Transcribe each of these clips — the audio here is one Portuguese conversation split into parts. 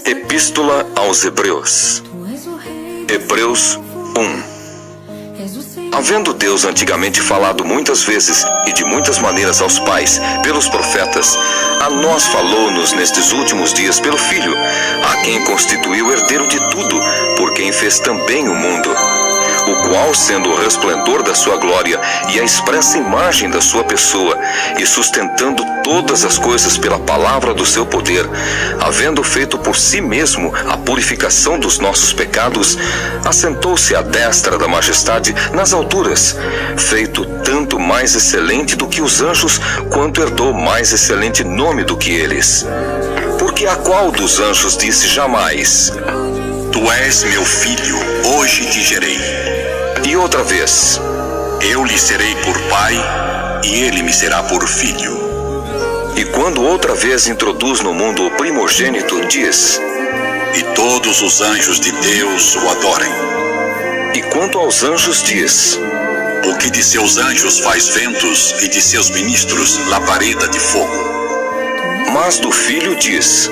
Epístola aos Hebreus. Hebreus 1. Havendo Deus antigamente falado muitas vezes e de muitas maneiras aos pais, pelos profetas, a nós falou-nos nestes últimos dias pelo Filho, a quem constituiu herdeiro de tudo, por quem fez também o mundo, o qual, sendo o resplendor da sua glória e a expressa imagem da sua pessoa, e sustentando todas as coisas pela palavra do seu poder, havendo feito por si mesmo a purificação dos nossos pecados, assentou-se à destra da majestade nas alturas, feito tanto mais excelente do que os anjos, quanto herdou mais excelente nome do que eles. Porque a qual dos anjos disse jamais: Tu és meu filho, hoje te gerei. E outra vez: Eu lhe serei por pai, e ele me será por filho. E quando outra vez introduz no mundo o primogênito, diz: E todos os anjos de Deus o adorem. E quanto aos anjos diz: O que de seus anjos faz ventos, e de seus ministros labareda de fogo. Mas do Filho diz: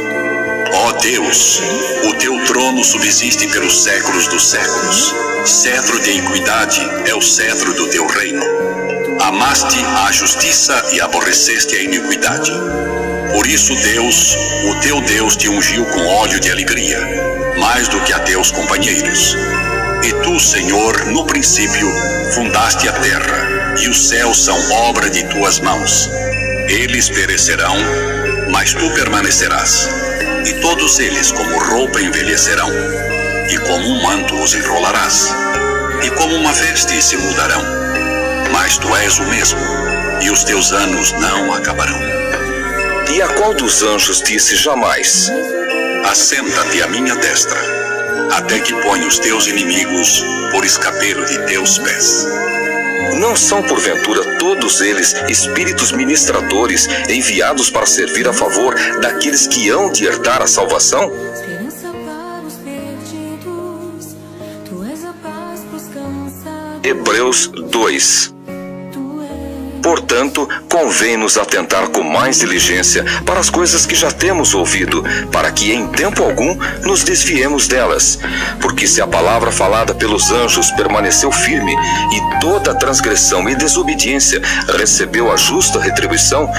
Ó Deus, o teu trono subsiste pelos séculos dos séculos. Cetro de equidade é o cetro do teu reino. Amaste a justiça e aborreceste a iniquidade. Por isso Deus, o teu Deus, te ungiu com óleo de alegria, mais do que a teus companheiros. E tu, Senhor, no princípio, fundaste a terra, e os céus são obra de tuas mãos. Eles perecerão, mas tu permanecerás. E todos eles como roupa envelhecerão, e como um manto os enrolarás, e como uma veste se mudarão. Mas tu és o mesmo, e os teus anos não acabarão. E a qual dos anjos disse jamais: Assenta-te à minha destra, até que ponha os teus inimigos por escabelo de teus pés. Não são porventura todos eles espíritos ministradores enviados para servir a favor daqueles que hão de herdar a salvação? Hebreus 2. Portanto, convém-nos atentar com mais diligência para as coisas que já temos ouvido, para que em tempo algum nos desviemos delas. Porque se a palavra falada pelos anjos permaneceu firme, e toda transgressão e desobediência recebeu a justa retribuição,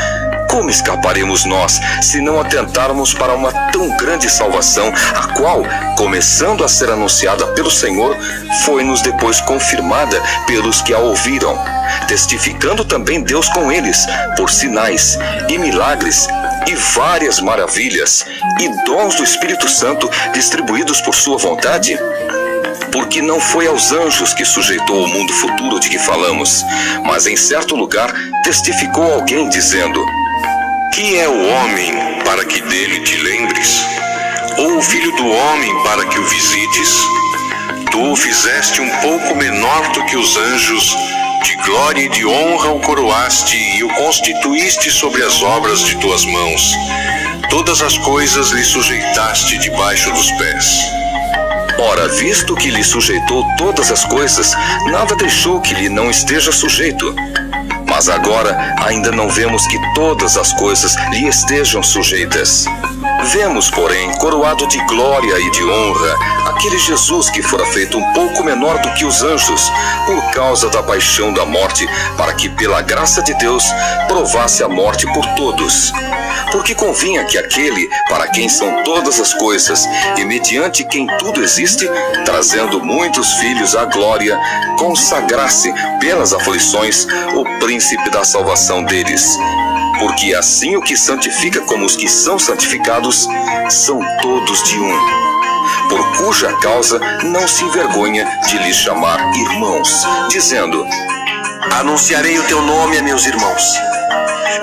como escaparemos nós, se não atentarmos para uma tão grande salvação, a qual, começando a ser anunciada pelo Senhor, foi-nos depois confirmada pelos que a ouviram, testificando também Deus com eles, por sinais e milagres e várias maravilhas e dons do Espírito Santo distribuídos por sua vontade? Porque não foi aos anjos que sujeitou o mundo futuro de que falamos, mas em certo lugar testificou alguém dizendo: Que é o homem para que dele te lembres? Ou o filho do homem para que o visites? Tu o fizeste um pouco menor do que os anjos, de glória e de honra o coroaste e o constituíste sobre as obras de tuas mãos. Todas as coisas lhe sujeitaste debaixo dos pés. Ora, visto que lhe sujeitou todas as coisas, nada deixou que lhe não esteja sujeito. Mas agora ainda não vemos que todas as coisas lhe estejam sujeitas. Vemos, porém, coroado de glória e de honra, aquele Jesus que fora feito um pouco menor do que os anjos, por causa da paixão da morte, para que, pela graça de Deus, provasse a morte por todos. Porque convinha que aquele, para quem são todas as coisas, e mediante quem tudo existe, trazendo muitos filhos à glória, consagrasse, pelas aflições, o príncipe da salvação deles. Porque assim o que santifica como os que são santificados, são todos de um. Por cuja causa não se envergonha de lhes chamar irmãos, dizendo: Anunciarei o teu nome a meus irmãos.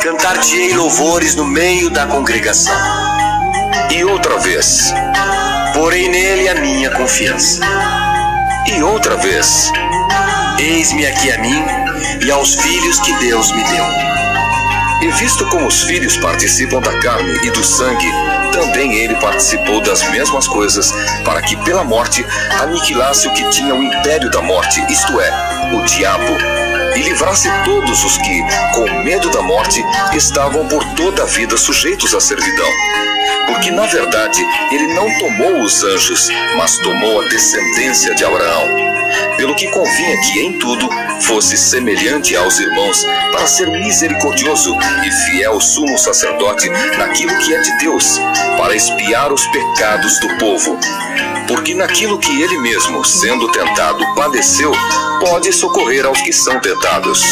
Cantar-te-ei louvores no meio da congregação. E outra vez: Porei nele a minha confiança. E outra vez: Eis-me aqui a mim e aos filhos que Deus me deu. E visto como os filhos participam da carne e do sangue, também ele participou das mesmas coisas, para que pela morte aniquilasse o que tinha o império da morte, isto é, o diabo, e livrasse todos os que, com medo da morte, estavam por toda a vida sujeitos à servidão. porque na verdade ele não tomou os anjos, mas tomou a descendência de Abraão. Pelo que convinha que em tudo fosse semelhante aos irmãos, para ser misericordioso e fiel sumo sacerdote naquilo que é de Deus, para expiar os pecados do povo. Porque naquilo que ele mesmo, sendo tentado, padeceu, pode socorrer aos que são tentados.